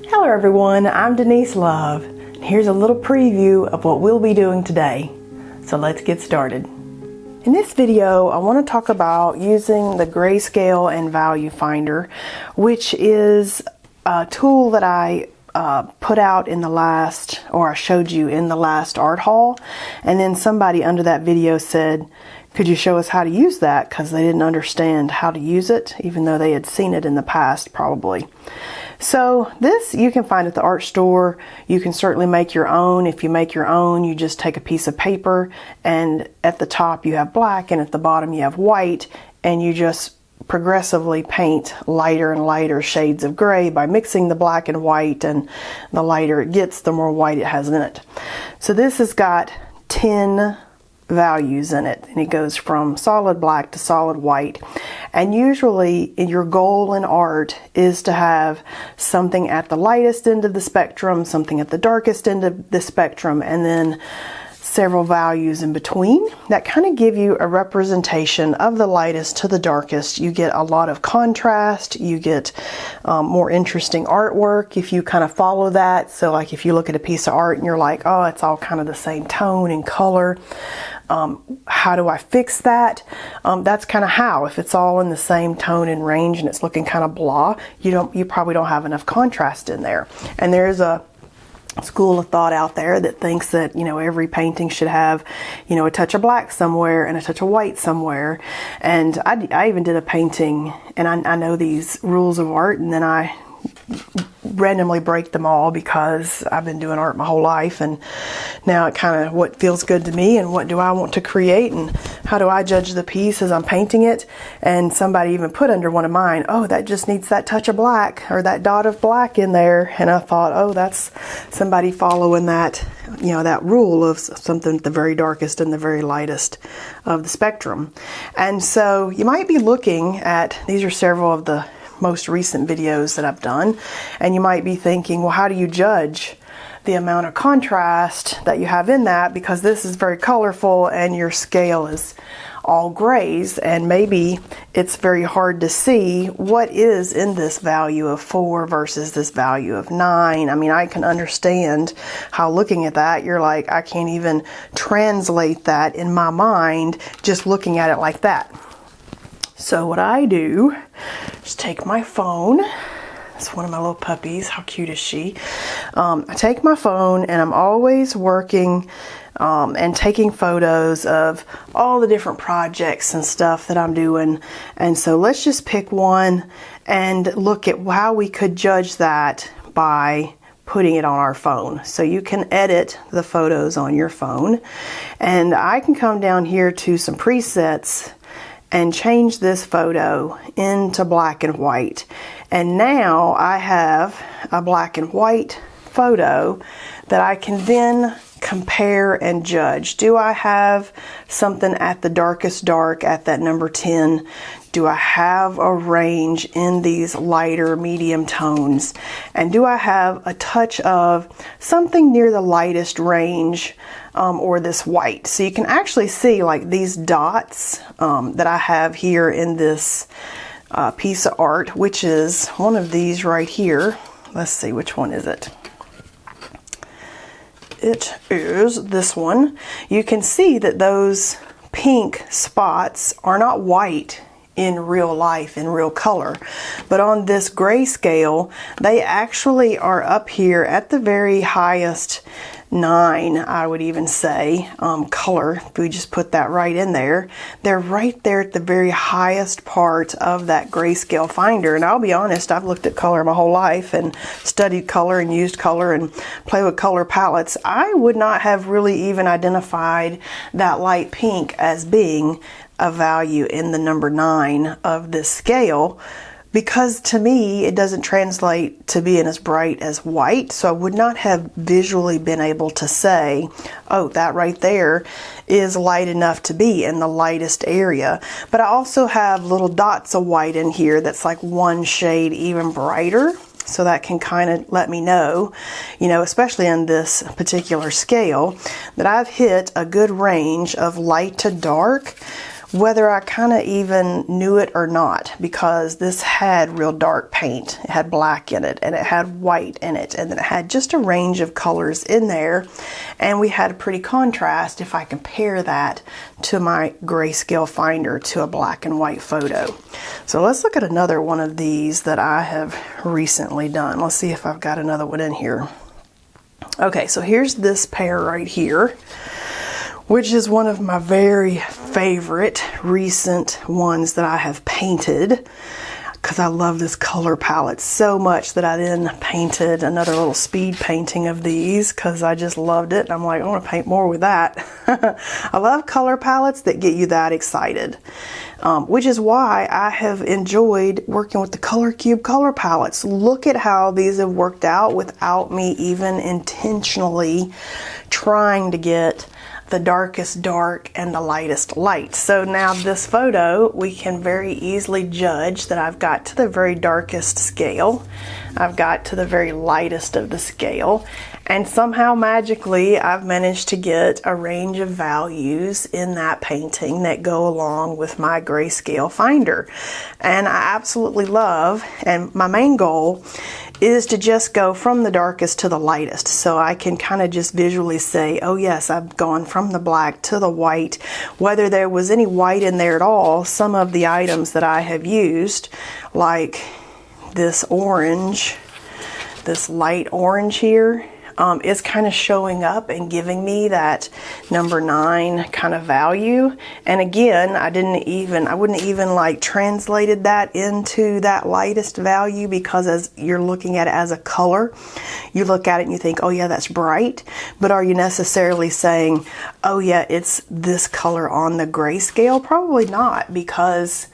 Hello everyone, I'm Denise Love. Here's a little preview of what we'll be doing today. So let's get started. In this video, I want to talk about using the grayscale and value finder, which is a tool that I put out in the last, or I showed you in the last art haul. And then somebody under that video said, could you show us how to use that? Because they didn't understand how to use it, even though they had seen it in the past probably. So this you can find at the art store. You can certainly make your own. If you make your own, you just take a piece of paper and at the top you have black and at the bottom you have white, and you just progressively paint lighter and lighter shades of gray by mixing the black and white, and the lighter it gets, the more white it has in it. So this has got 10 values in it, and it goes from solid black to solid white. And usually your goal in art is to have something at the lightest end of the spectrum, something at the darkest end of the spectrum, and then several values in between that kind of give you a representation of the lightest to the darkest. You get a lot of contrast, you get more interesting artwork if you kind of follow that. So like if you look at a piece of art and you're like, oh, it's all kind of the same tone and color. How do I fix that? That's kind of how. If it's all in the same tone and range and it's looking kind of blah, you probably don't have enough contrast in there. And there's a school of thought out there that thinks that, every painting should have, a touch of black somewhere and a touch of white somewhere. And I even did a painting, and I know these rules of art, and then I randomly break them all because I've been doing art my whole life, and now it kind of what feels good to me and what do I want to create and how do I judge the piece as I'm painting it. And somebody even put under one of mine, oh, that just needs that touch of black or that dot of black in there. And I thought, oh, that's somebody following that, that rule of something at the very darkest and the very lightest of the spectrum. And so you might be looking at, these are several of the most recent videos that I've done, and you might be thinking, well, how do you judge the amount of contrast that you have in that, because this is very colorful and your scale is all grays, and maybe it's very hard to see what is in this value of 4 versus this value of 9. I mean, I can understand how looking at that, you're like, I can't even translate that in my mind just looking at it like that. So what I do is take my phone. It's one of my little puppies. How cute is she? I take my phone and I'm always working and taking photos of all the different projects and stuff that I'm doing. And so let's just pick one and look at how we could judge that by putting it on our phone. So you can edit the photos on your phone. And I can come down here to some presets and change this photo into black and white. And now I have a black and white photo that I can then compare and judge. Do I have something at the darkest dark at that number 10? Do I have a range in these lighter medium tones? And do I have a touch of something near the lightest range or this white? So you can actually see like these dots that I have here in this piece of art, which is one of these right here. Let's see, which one is it? It is this one. You can see that those pink spots are not white in real life, in real color, but on this grayscale they actually are up here at the very highest 9, I would even say, color. If we just put that right in there, they're right there at the very highest part of that grayscale finder. And I'll be honest, I've looked at color my whole life and studied color and used color and play with color palettes. I would not have really even identified that light pink as being a value in the number 9 of this scale, because to me it doesn't translate to being as bright as white. So I would not have visually been able to say, oh, that right there is light enough to be in the lightest area. But I also have little dots of white in here that's like one shade even brighter. So that can kind of let me know, especially in this particular scale, that I've hit a good range of light to dark whether I kind of even knew it or not, because this had real dark paint. It had black in it, and it had white in it, and then it had just a range of colors in there, and we had a pretty contrast if I compare that to my grayscale finder to a black and white photo. So let's look at another one of these that I have recently done. Let's see if I've got another one in here. Okay, so here's this pair right here, which is one of my very favorite recent ones that I have painted, because I love this color palette so much that I then painted another little speed painting of these because I just loved it. I'm like, I want to paint more with that. I love color palettes that get you that excited, which is why I have enjoyed working with the Color Cube color palettes. Look at how these have worked out without me even intentionally trying to get the darkest dark and the lightest light. So now this photo, we can very easily judge that I've got to the very darkest scale, I've got to the very lightest of the scale, and somehow magically I've managed to get a range of values in that painting that go along with my grayscale finder. And I absolutely love, and my main goal is to just go from the darkest to the lightest, so I can kind of just visually say, oh yes, I've gone from the black to the white. Whether there was any white in there at all, some of the items that I have used, like this orange, this light orange here, is kind of showing up and giving me that number 9 kind of value. And again, I wouldn't even like translated that into that lightest value, because as you're looking at it as a color, you look at it and you think, oh yeah, that's bright. But are you necessarily saying, oh yeah, it's this color on the grayscale? Probably not, because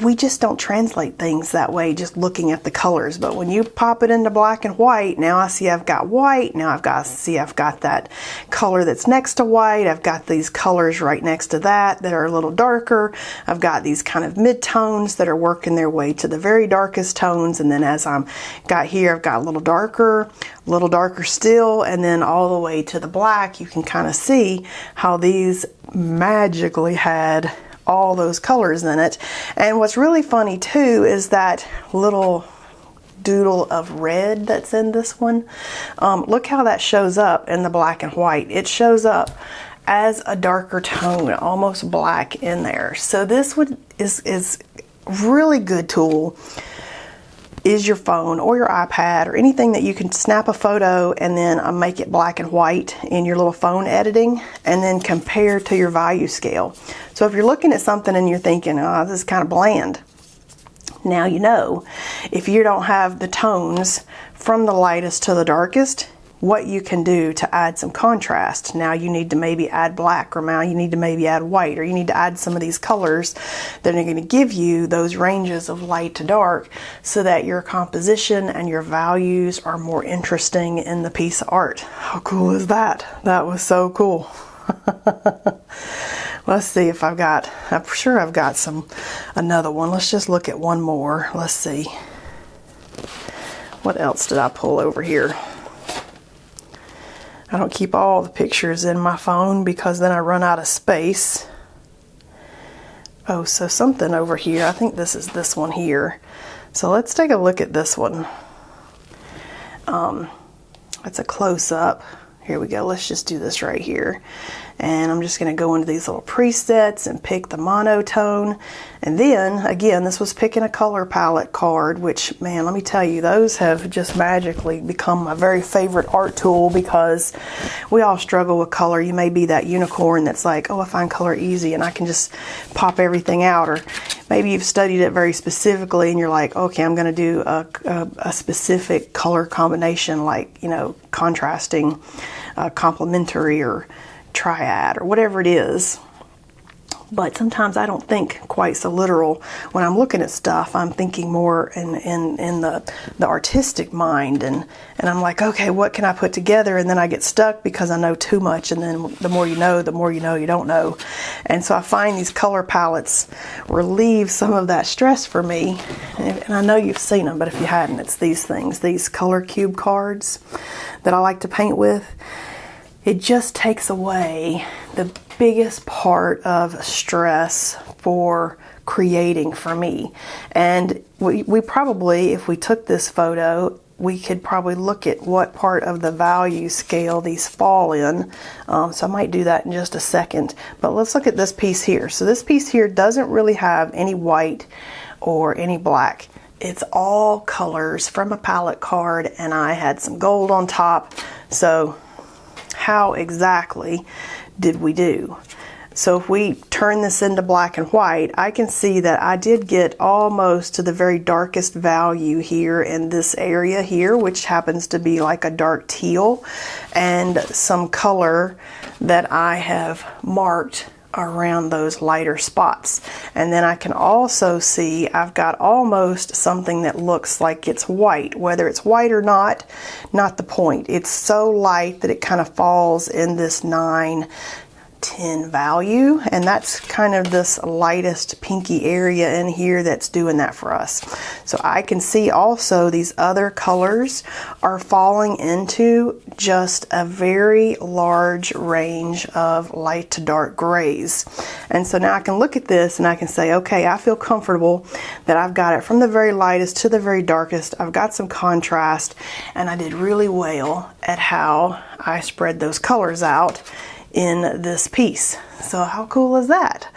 we just don't translate things that way just looking at the colors. But when you pop it into black and white, now I see I've got white, now I've got that color that's next to white, I've got these colors right next to that are a little darker, I've got these kind of mid-tones that are working their way to the very darkest tones, and then as I'm got here, I've got a little darker still, and then all the way to the black. You can kind of see how these magically had all those colors in it. And what's really funny too is that little doodle of red that's in this one. Look how that shows up in the black and white. It shows up as a darker tone, almost black in there. So this is really good tool is your phone or your iPad or anything that you can snap a photo and then make it black and white in your little phone editing, and then compare to your value scale. So if you're looking at something and you're thinking, oh, this is kind of bland, now you know, if you don't have the tones from the lightest to the darkest, what you can do to add some contrast. Now you need to maybe add black, or now you need to maybe add white, or you need to add some of these colors that are going to give you those ranges of light to dark, so that your composition and your values are more interesting in the piece of art. How cool is that? That was so cool. Let's see if I'm sure I've got another one. Let's just look at one more. Let's see. What else did I pull over here? I don't keep all the pictures in my phone because then I run out of space. Oh, so something over here. I think this is this one here. So let's take a look at this one. It's a close-up. Here we go. Let's just do this right here. And I'm just going to go into these little presets and pick the monotone. And then, again, this was picking a color palette card, which, man, let me tell you, those have just magically become my very favorite art tool, because we all struggle with color. You may be that unicorn that's like, oh, I find color easy and I can just pop everything out. Or maybe you've studied it very specifically and you're like, okay, I'm going to do a specific color combination, like, you know, contrasting, complementary, or triad, or whatever it is. But sometimes I don't think quite so literal. When I'm looking at stuff, I'm thinking more in the artistic mind, and I'm like, okay, what can I put together? And then I get stuck because I know too much, and then the more you know you don't know. And so I find these color palettes relieve some of that stress for me. And I know you've seen them, but if you hadn't, it's these things, these Color Cube cards that I like to paint with. It just takes away biggest part of stress for creating for me. And we probably, if we took this photo, we could probably look at what part of the value scale these fall in. So I might do that in just a second. But let's look at this piece here. So this piece here doesn't really have any white or any black. It's all colors from a palette card, and I had some gold on top. So how exactly did we do? So if we turn this into black and white, I can see that I did get almost to the very darkest value here in this area here, which happens to be like a dark teal, and some color that I have marked around those lighter spots. And then I can also see I've got almost something that looks like it's white. Whether it's white or not the point. It's so light that it kind of falls in this 9, 10 value, and that's kind of this lightest pinky area in here that's doing that for us. So I can see also these other colors are falling into just a very large range of light to dark grays. And so now I can look at this and I can say, okay, I feel comfortable that I've got it from the very lightest to the very darkest. I've got some contrast, and I did really well at how I spread those colors out in this piece. So how cool is that?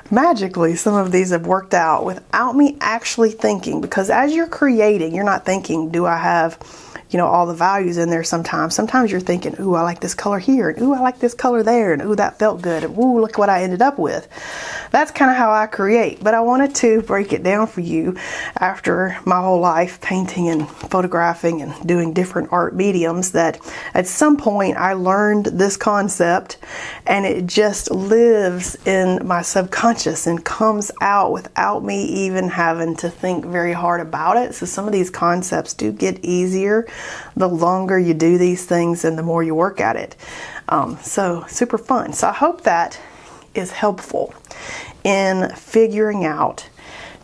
Magically, some of these have worked out without me actually thinking, because as you're creating, you're not thinking, do I have, you know, all the values in there sometimes. Sometimes you're thinking, ooh, I like this color here, and ooh, I like this color there, and ooh, that felt good, and ooh, look what I ended up with. That's kind of how I create, but I wanted to break it down for you after my whole life painting and photographing and doing different art mediums, that at some point I learned this concept, and it just lives in my subconscious and comes out without me even having to think very hard about it. So some of these concepts do get easier the longer you do these things and the more you work at it. So super fun. So I hope that is helpful in figuring out,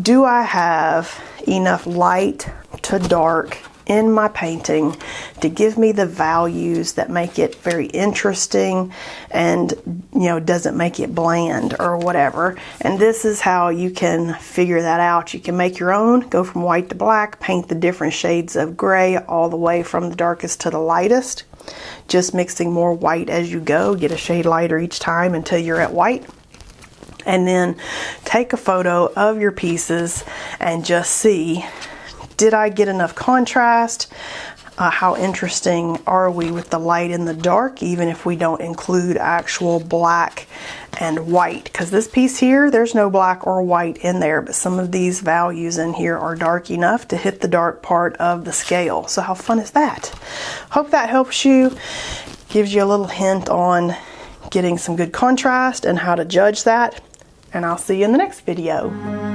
do I have enough light to dark in my painting to give me the values that make it very interesting and, you know, doesn't make it bland or whatever. And this is how you can figure that out. You can make your own, go from white to black, paint the different shades of gray all the way from the darkest to the lightest, just mixing more white as you go. Get a shade lighter each time until you're at white. And then take a photo of your pieces and just see, did I get enough contrast? How interesting are we with the light and the dark, even if we don't include actual black and white? Because this piece here, there's no black or white in there, but some of these values in here are dark enough to hit the dark part of the scale. So how fun is that? Hope that helps you, gives you a little hint on getting some good contrast and how to judge that. And I'll see you in the next video.